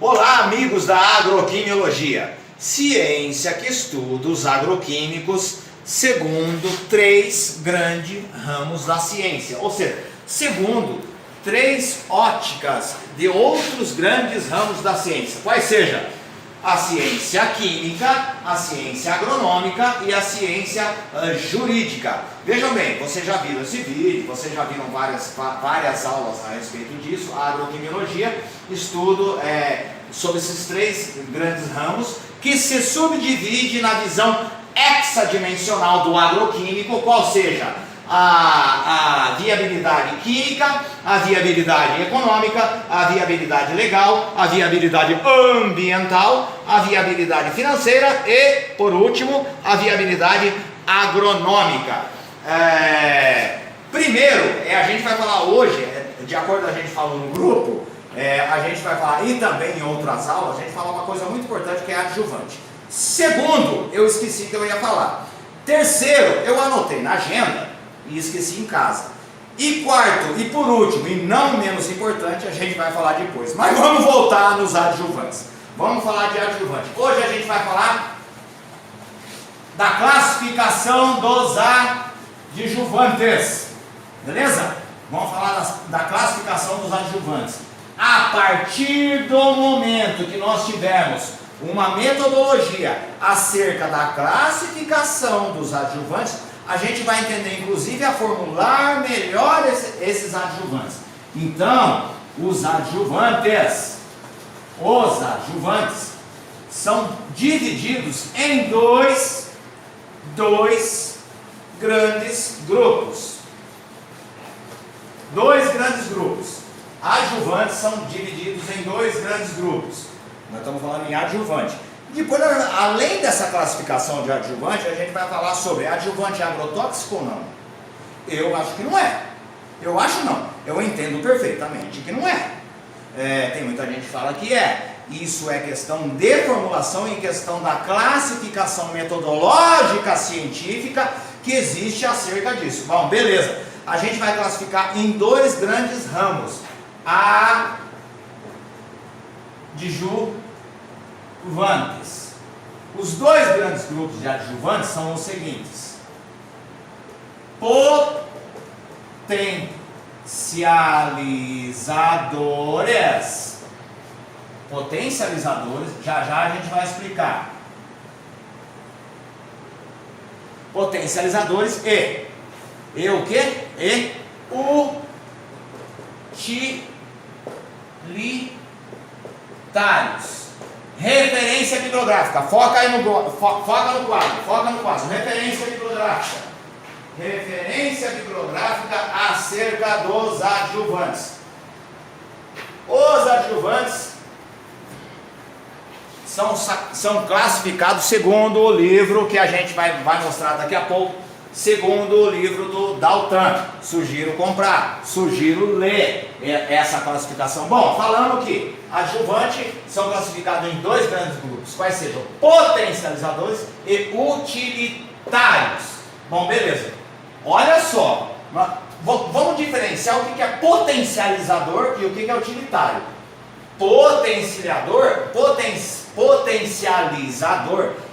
Olá, amigos da agroquimiologia, ciência que estuda os agroquímicos segundo três grandes ramos da ciência, ou seja, segundo três óticas de outros grandes ramos da ciência, quais sejam a ciência química, a ciência agronômica e a ciência jurídica. Vejam bem, vocês já viram esse vídeo, vocês já viram várias aulas a respeito disso. A agroquimiologia, estudo sobre esses três grandes ramos que se subdivide na visão hexadimensional do agroquímico, qual seja a viabilidade química, a viabilidade econômica, a viabilidade legal, a viabilidade ambiental, a viabilidade financeira e, por último, a viabilidade agronômica. Primeiro, a gente vai falar hoje, de acordo com a gente falou no grupo, a gente vai falar, e também em outras aulas, a gente fala uma coisa muito importante que é adjuvante. Segundo, eu esqueci que eu ia falar. Terceiro, eu anotei na agenda e esqueci em casa. E quarto, e por último, e não menos importante, a gente vai falar depois. Mas vamos voltar nos adjuvantes. Vamos falar de adjuvante. Hoje a gente vai falar da classificação dos adjuvantes. Beleza? Vamos falar da classificação dos adjuvantes. A partir do momento que nós tivermos uma metodologia acerca da classificação dos adjuvantes, a gente vai entender, inclusive, a formular melhor esses adjuvantes. Então, os adjuvantes são divididos em dois grandes grupos. Dois grandes grupos. Adjuvantes são divididos em dois grandes grupos. Nós estamos falando em adjuvante. Depois, além dessa classificação de adjuvante, a gente vai falar sobre adjuvante agrotóxico ou não. Eu acho que não é. Eu acho não. Eu entendo perfeitamente que não é. Tem muita gente que fala que é. Isso é questão de formulação e questão da classificação metodológica científica que existe acerca disso. Bom, beleza. A gente vai classificar em dois grandes ramos. Adjuvantes. Os dois grandes grupos de adjuvantes são os seguintes: potencializadores. Potencializadores, já a gente vai explicar. Potencializadores e o que? E utilitários. Referência bibliográfica. Foca aí no quadro. Referência bibliográfica. Referência bibliográfica acerca dos adjuvantes. Os adjuvantes são classificados segundo o livro que a gente vai mostrar daqui a pouco, segundo o livro do Dalton. Sugiro comprar, sugiro ler essa classificação. Bom, falando que adjuvante são classificados em dois grandes grupos, quais sejam potencializadores e utilitários. Bom, beleza. Olha só, vamos diferenciar o que é potencializador e o que é utilitário. Potencializador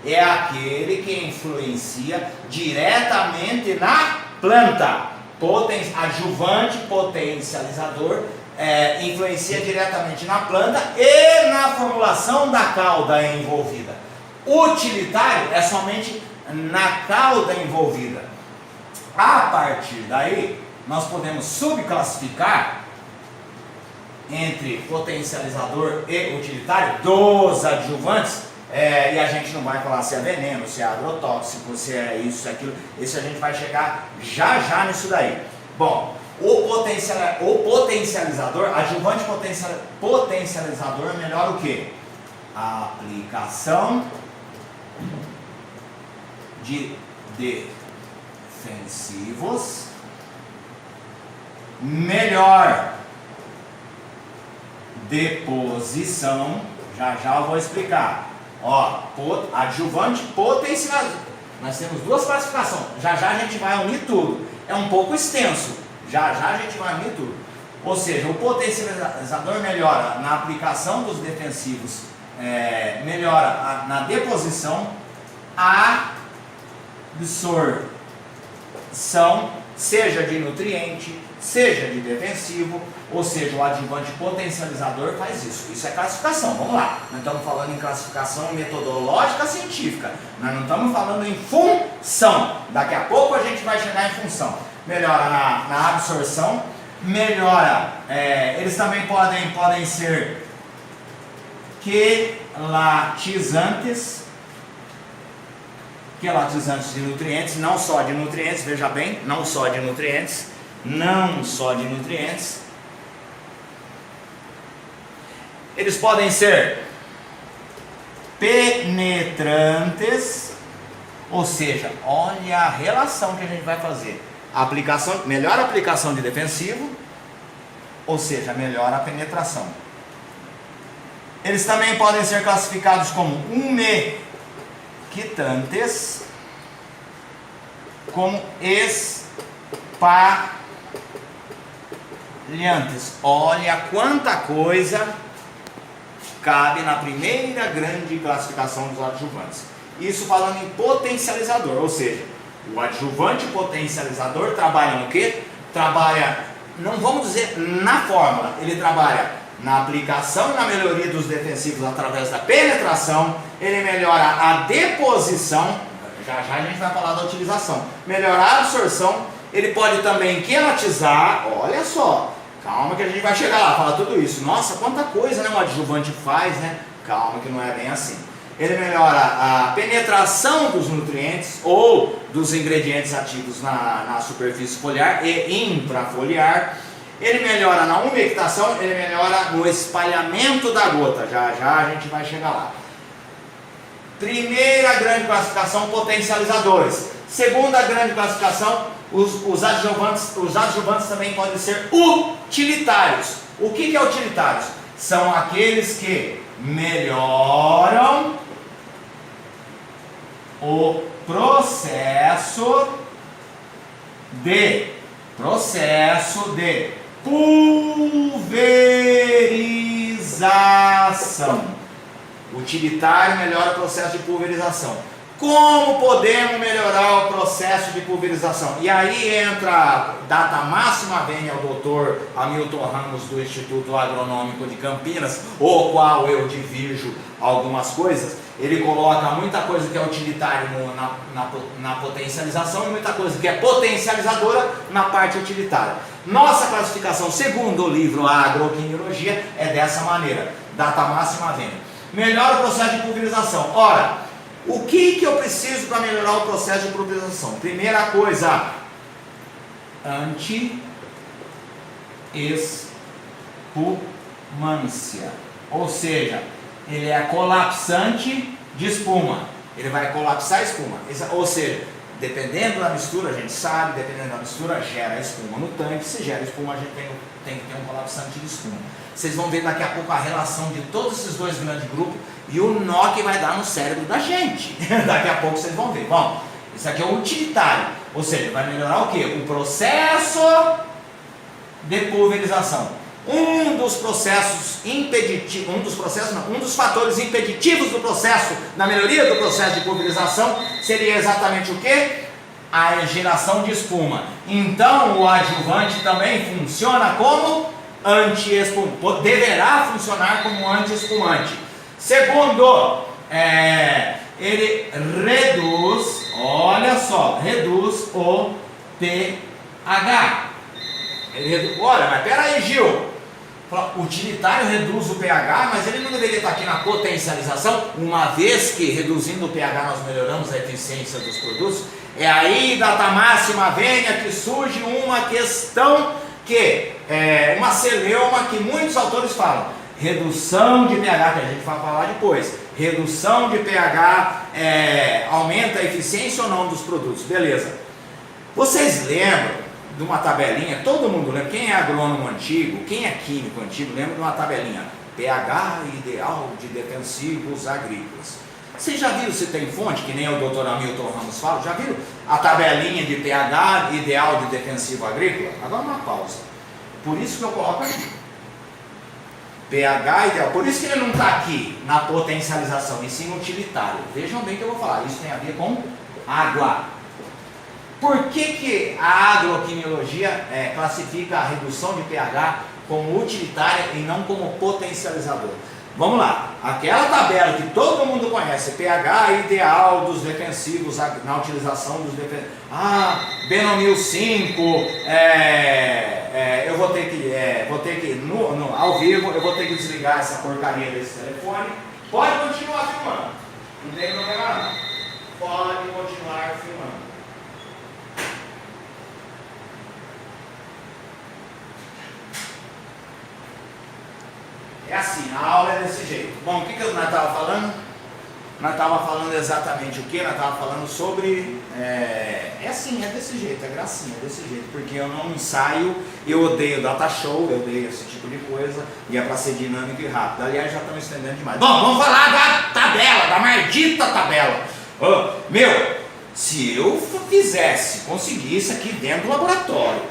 é aquele que influencia diretamente na planta. Adjuvante, potencializador, influencia diretamente na planta e na formulação da cauda envolvida. Utilitário é somente na cauda envolvida. A partir daí, nós podemos subclassificar entre potencializador e utilitário dos adjuvantes, e a gente não vai falar se é veneno, se é agrotóxico, se é isso, se é aquilo. Isso a gente vai chegar já nisso daí. Bom, o potencializador, adjuvante potencializador, melhora o que? A aplicação de defensivos, melhor deposição, já eu vou explicar. Adjuvante potencializador. Nós temos duas classificações. Já a gente vai unir tudo. É um pouco extenso. Já a gente vai unir tudo. Ou seja, o potencializador melhora na aplicação dos defensivos, melhora na deposição, a absorção, seja de nutriente, seja de defensivo, ou seja, o adjuvante potencializador faz isso. Isso é classificação, vamos lá. Nós estamos falando em classificação metodológica científica, nós não estamos falando em função. Daqui a pouco a gente vai chegar em função. Melhora na absorção, melhora, eles também podem ser quelatizantes de nutrientes, não só de nutrientes, veja bem, não só de nutrientes. Eles podem ser penetrantes, ou seja, olha a relação que a gente vai fazer. Melhor aplicação de defensivo, ou seja, melhor a penetração. Eles também podem ser classificados como umectantes, como espalhantes. Olha quanta coisa cabe na primeira grande classificação dos adjuvantes. Isso falando em potencializador, ou seja, o adjuvante potencializador trabalha no quê? Trabalha, não vamos dizer na fórmula, ele trabalha na aplicação e na melhoria dos defensivos através da penetração, ele melhora a deposição, já a gente vai falar da utilização, melhora a absorção, ele pode também quelatizar, olha só, calma que a gente vai chegar lá, falar tudo isso, nossa, quanta coisa, né, um adjuvante faz, né, calma que não é bem assim. Ele melhora a penetração dos nutrientes ou dos ingredientes ativos na superfície foliar e intrafoliar. Ele melhora na umectação, ele melhora no espalhamento da gota. Já a gente vai chegar lá. Primeira grande classificação, potencializadores. Segunda grande classificação, os adjuvantes também podem ser utilitários. O que é utilitários? São aqueles que melhoram o processo de pulverização. Utilitário melhora o processo de pulverização. Como podemos melhorar o processo de pulverização? E aí entra a data máxima, vem ao doutor Hamilton Ramos do Instituto Agronômico de Campinas, o qual eu divirjo algumas coisas. Ele coloca muita coisa que é utilitário na potencialização e muita coisa que é potencializadora na parte utilitária. Nossa classificação, segundo o livro A Agroquimiologia, é dessa maneira. Data máxima vem. Melhora o processo de pulverização. Ora, o que eu preciso para melhorar o processo de pulverização? Primeira coisa, anti-espumância. Ou seja, ele é colapsante de espuma. Ele vai colapsar a espuma. Ou seja, dependendo da mistura, a gente sabe, dependendo da mistura, gera espuma no tanque. Se gera espuma, a gente tem que ter um colapsante de espuma. Vocês vão ver daqui a pouco a relação de todos esses dois grandes grupos e o nó que vai dar no cérebro da gente. Daqui a pouco vocês vão ver. Bom, isso aqui é o utilitário. Ou seja, vai melhorar o quê? O processo de pulverização. Um dos fatores impeditivos do processo, na melhoria do processo de pulverização, seria exatamente o quê? A geração de espuma. Então, o adjuvante também funciona como anti-espumante, deverá funcionar como anti-espumante. Segundo, ele reduz, olha só, reduz o pH. Olha, mas peraí, Gil. O utilitário reduz o pH, mas ele não deveria estar aqui na potencialização, uma vez que reduzindo o pH nós melhoramos a eficiência dos produtos. É aí, data máxima, venha que surge uma questão que é uma celeuma que muitos autores falam. Redução de pH, que a gente vai falar depois. Redução de pH aumenta a eficiência ou não dos produtos, beleza. Vocês lembram de uma tabelinha, todo mundo lembra, quem é agrônomo antigo, quem é químico antigo, lembra de uma tabelinha, pH ideal de defensivos agrícolas. Vocês já viram se tem fonte, que nem o Dr. Hamilton Ramos fala, já viram a tabelinha de pH ideal de defensivo agrícola? Agora uma pausa. Por isso que eu coloco aqui. pH ideal. Por isso que ele não está aqui na potencialização, e sim no utilitário. Vejam bem que eu vou falar. Isso tem a ver com água. Por que a agroquimiologia classifica a redução de pH como utilitária e não como potencializador? Vamos lá, aquela tabela que todo mundo conhece, pH ideal dos defensivos na utilização dos defensivos. Benomil 5, eu vou ter que ao vivo, eu vou ter que desligar essa porcaria desse telefone. Pode continuar filmando, não tem problema não. Pode continuar filmando. É assim, a aula é desse jeito. Bom, o que nós estávamos falando? Nós estávamos falando exatamente o que? Nós estávamos falando sobre... É assim, é desse jeito, é gracinha, é desse jeito. Porque eu não ensaio, eu odeio data show, eu odeio esse tipo de coisa. E é para ser dinâmico e rápido. Aliás, já estamos estendendo demais. Bom, vamos falar da tabela, da maldita tabela. Se eu conseguisse aqui dentro do laboratório,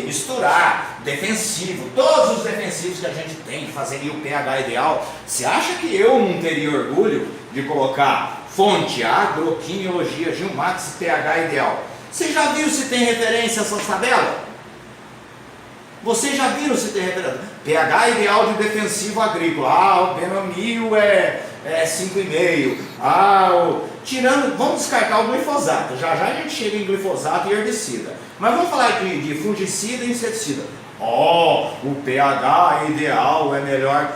misturar defensivo, todos os defensivos que a gente tem, fazeria o pH ideal. Você acha que eu não teria orgulho de colocar fonte, agroquimiologia, Gilmax, pH ideal? Você já viu se tem referência a essas tabelas? Vocês já viram se tem referência? pH ideal de defensivo agrícola. O Benomil é 5,5. Vamos descartar o glifosato. Já a gente chega em glifosato e herbicida. Mas vamos falar de fungicida e inseticida. O pH ideal é melhor.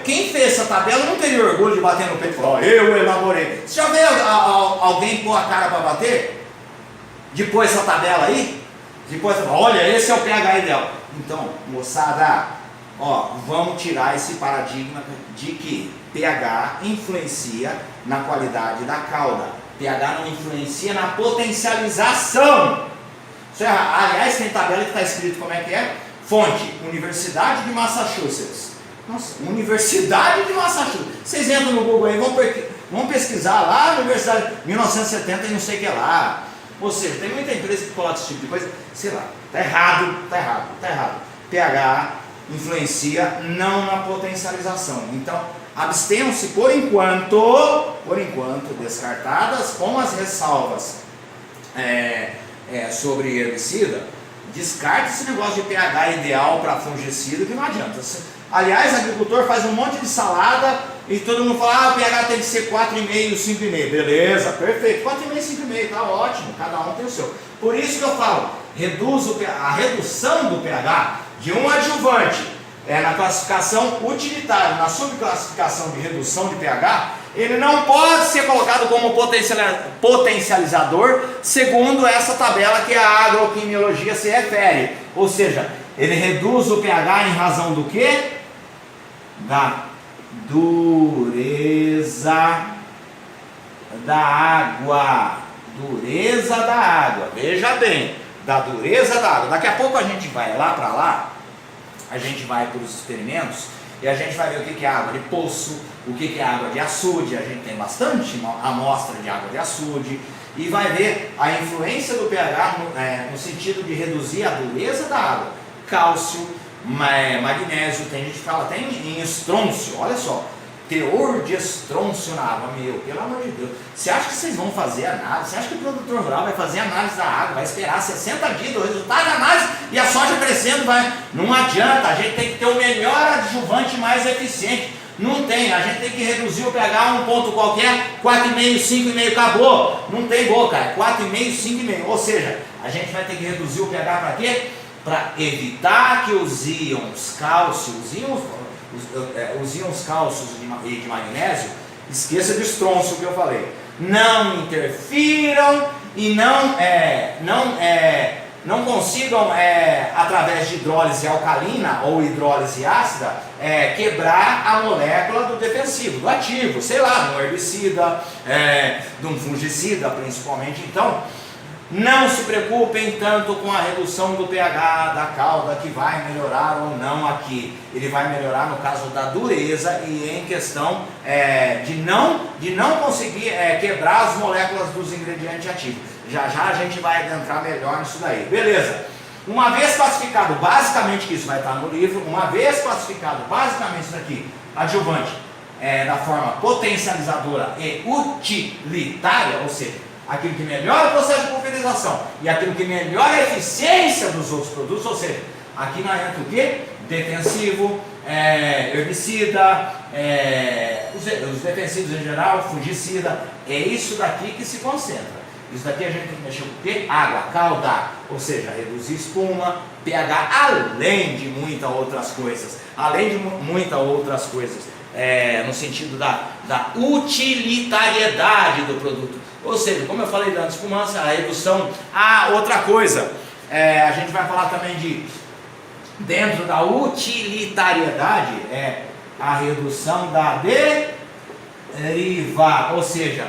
Quem fez essa tabela não teria orgulho de bater no peito e falar, eu elaborei. Você já viu alguém pôr a cara para bater? Depois essa tabela aí? Depois, olha, esse é o pH ideal. Então, moçada, vamos tirar esse paradigma de que pH influencia na qualidade da cauda. pH não influencia na potencialização. Aliás, tem tabela que está escrito como é que é? Fonte, Universidade de Massachusetts. Nossa, Universidade de Massachusetts. Vocês entram no Google aí, vão pesquisar lá, Universidade 1970 e não sei o que lá. Ou seja, tem muita empresa que coloca esse tipo de coisa, sei lá, tá errado. pH influencia não na potencialização. Então, abstenham-se por enquanto, descartadas com as ressalvas sobre herbicida. Descarte esse negócio de pH ideal para fungicida, que não adianta. Aliás, o agricultor faz um monte de salada e todo mundo fala, o pH tem que ser 4,5, 5,5. Beleza, perfeito. 4,5, 5,5, tá ótimo. Cada um tem o seu. Por isso que eu falo, a redução do pH de um adjuvante na classificação utilitária, na subclassificação de redução de pH, ele não pode ser colocado como potencializador, segundo essa tabela que a agroquimiologia se refere. Ou seja, ele reduz o pH em razão do quê? Da dureza da água. Dureza da água. Veja bem, da dureza da água. Daqui a pouco a gente vai lá para lá, a gente vai para os experimentos e a gente vai ver o que é água de poço, o que é água de açude. A gente tem bastante amostra de água de açude e vai ver a influência do pH no sentido de reduzir a dureza da água. Cálcio, magnésio, tem gente que fala até em estrôncio, olha só, teor de estrôncio na água. Pelo amor de Deus, você acha que vocês vão fazer análise? Você acha que o produtor rural vai fazer análise da água, vai esperar 60 dias do resultado da análise e a soja crescendo? Não adianta, a gente tem que ter o melhor adjuvante mais eficiente. Não tem, a gente tem que reduzir o pH a um ponto qualquer, 4,5, 5,5, acabou. Não tem boca, é 4,5, 5,5. Ou seja, a gente vai ter que reduzir o pH para quê? Para evitar que os íons cálcio, os íons cálcios e de magnésio, esqueça de estrôncio que eu falei, não interfiram e não consigam, através de hidrólise alcalina ou hidrólise ácida, quebrar a molécula do defensivo, do ativo, sei lá, de um herbicida, de um fungicida principalmente. Então, não se preocupem tanto com a redução do pH da cauda, que vai melhorar ou não aqui. Ele vai melhorar no caso da dureza e em questão de não conseguir quebrar as moléculas dos ingredientes ativos. Já a gente vai adentrar melhor nisso daí. Beleza. Uma vez classificado basicamente, que isso vai estar no livro, uma vez classificado basicamente isso aqui, adjuvante, da forma potencializadora e utilitária, ou seja, aquilo que melhora o processo de pulverização e aquilo que melhora a eficiência dos outros produtos, ou seja, aqui não entra o quê? Defensivo, herbicida, os defensivos em geral, fungicida, é isso daqui que se concentra. Isso daqui a gente tem que mexer com o quê? Água, caudar, ou seja, reduzir espuma, pH, além de muitas outras coisas, no sentido da utilitariedade do produto. Ou seja, como eu falei da espumância, a redução. Outra coisa, a gente vai falar também de, dentro da utilitariedade, a redução da deriva, ou seja,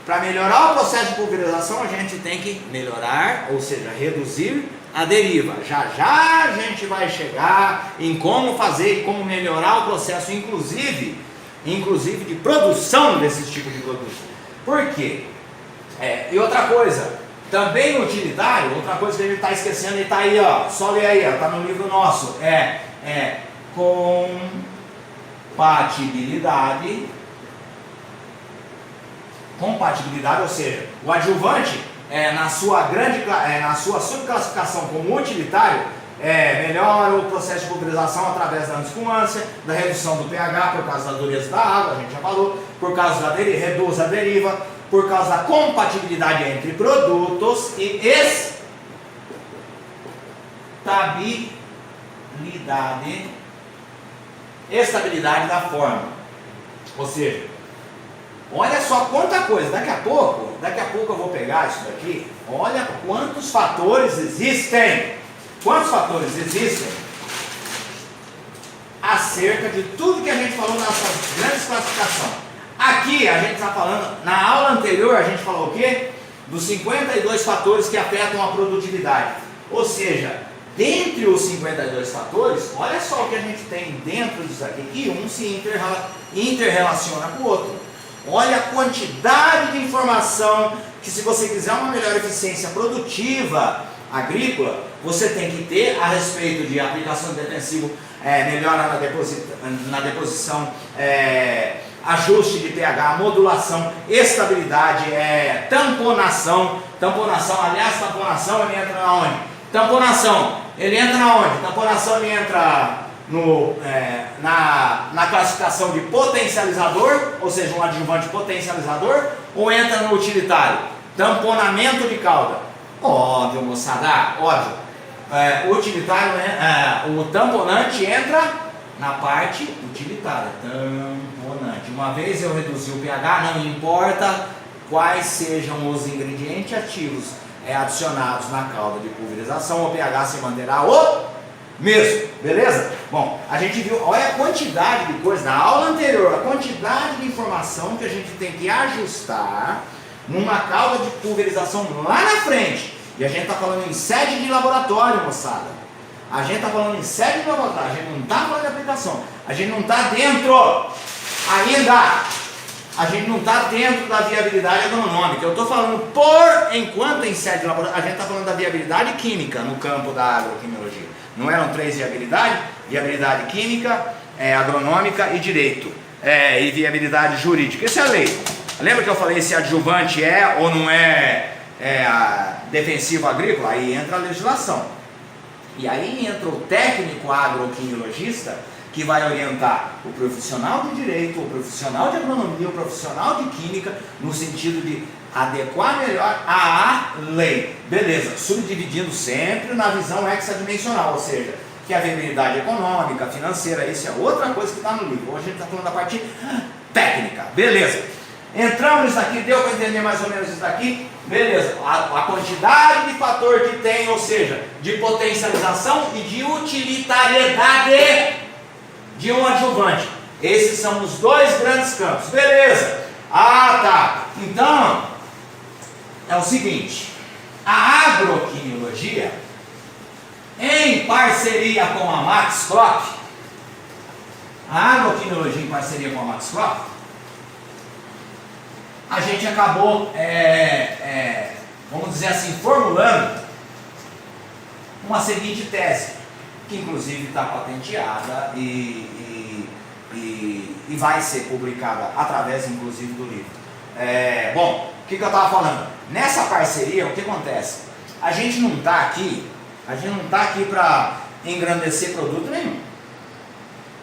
para melhorar o processo de pulverização, a gente tem que melhorar, ou seja, reduzir a deriva. Já já a gente vai chegar em como fazer e como melhorar o processo, inclusive de produção desses tipos de produtos. Por quê? E outra coisa, também utilitário, outra coisa que a gente está esquecendo e está aí, ó, só ler aí, está no livro nosso, compatibilidade, ou seja, o adjuvante na sua subclassificação como utilitário melhora o processo de pulverização através da antiespumância, da redução do pH por causa da dureza da água, a gente já falou, por causa da reduz a deriva, por causa da compatibilidade entre produtos e estabilidade da forma. Ou seja, olha só quanta coisa, daqui a pouco eu vou pegar isso daqui, olha quantos fatores existem. Quantos fatores existem acerca de tudo que a gente falou nessas grandes classificações. Aqui a gente está falando, na aula anterior a gente falou o quê? Dos 52 fatores que afetam a produtividade. Ou seja, dentre os 52 fatores, olha só o que a gente tem dentro disso aqui, e um se interrelaciona com o outro. Olha a quantidade de informação que, se você quiser uma melhor eficiência produtiva agrícola, você tem que ter a respeito de aplicação de defensivo, melhora na deposição, ajuste de pH, modulação, estabilidade, tamponação, aliás, tamponação ele entra na onde? Tamponação, ele entra na onde? Tamponação ele entra na classificação de potencializador, ou seja, um adjuvante potencializador, ou entra no utilitário? Tamponamento de cauda. Óbvio, moçada, óbvio. O utilitário, o tamponante entra na parte utilitária. Tamponante. Uma vez eu reduzi o pH, não importa quais sejam os ingredientes ativos adicionados na cauda de pulverização, o pH se manterá o mesmo, beleza? Bom, a gente viu, olha a quantidade de coisa na aula anterior, a quantidade de informação que a gente tem que ajustar numa cauda de pulverização lá na frente. E a gente está falando em sede de laboratório, moçada. A gente está falando em sede de laboratório, a gente não está falando de aplicação. A gente não está dentro ainda. A gente não está dentro da viabilidade agronômica. Eu estou falando por enquanto em sede de laboratório. A gente está falando da viabilidade química no campo da agroquimiologia. Não eram 3 viabilidades? Viabilidade química, agronômica e direito. E viabilidade jurídica. Isso é a lei. Lembra que eu falei se adjuvante é ou não é defensivo agrícola? Aí entra a legislação. E aí entra o técnico agroquimiologista, que vai orientar o profissional de direito, o profissional de agronomia, o profissional de química, no sentido de adequar melhor a lei. Beleza, subdividindo sempre na visão hexadimensional, ou seja, que a viabilidade econômica, financeira, isso é outra coisa que está no livro. Hoje a gente está falando da parte técnica, beleza. Entramos nisso aqui, deu para entender mais ou menos isso daqui? Beleza, a quantidade de fator que tem, ou seja, de potencialização e de utilitariedade de um adjuvante. Esses são os 2 grandes campos, beleza? Tá, então é o seguinte, a agroquimiologia, em parceria com a Max Crop, a gente acabou, vamos dizer assim, formulando uma seguinte tese, que inclusive está patenteada e vai ser publicada através inclusive do livro. Bom, o que eu estava falando? Nessa parceria, o que acontece? A gente não está aqui para engrandecer produto nenhum.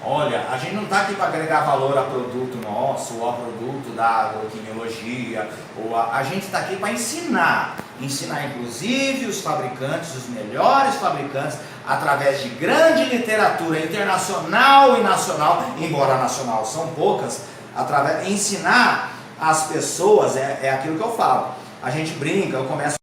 Olha, a gente não está aqui para agregar valor a produto nosso, ou a produto da agroquimiologia, a gente está aqui para ensinar inclusive os fabricantes, os melhores fabricantes, através de grande literatura internacional e nacional, embora nacional são poucas, ensinar as pessoas, é aquilo que eu falo. A gente brinca, eu começo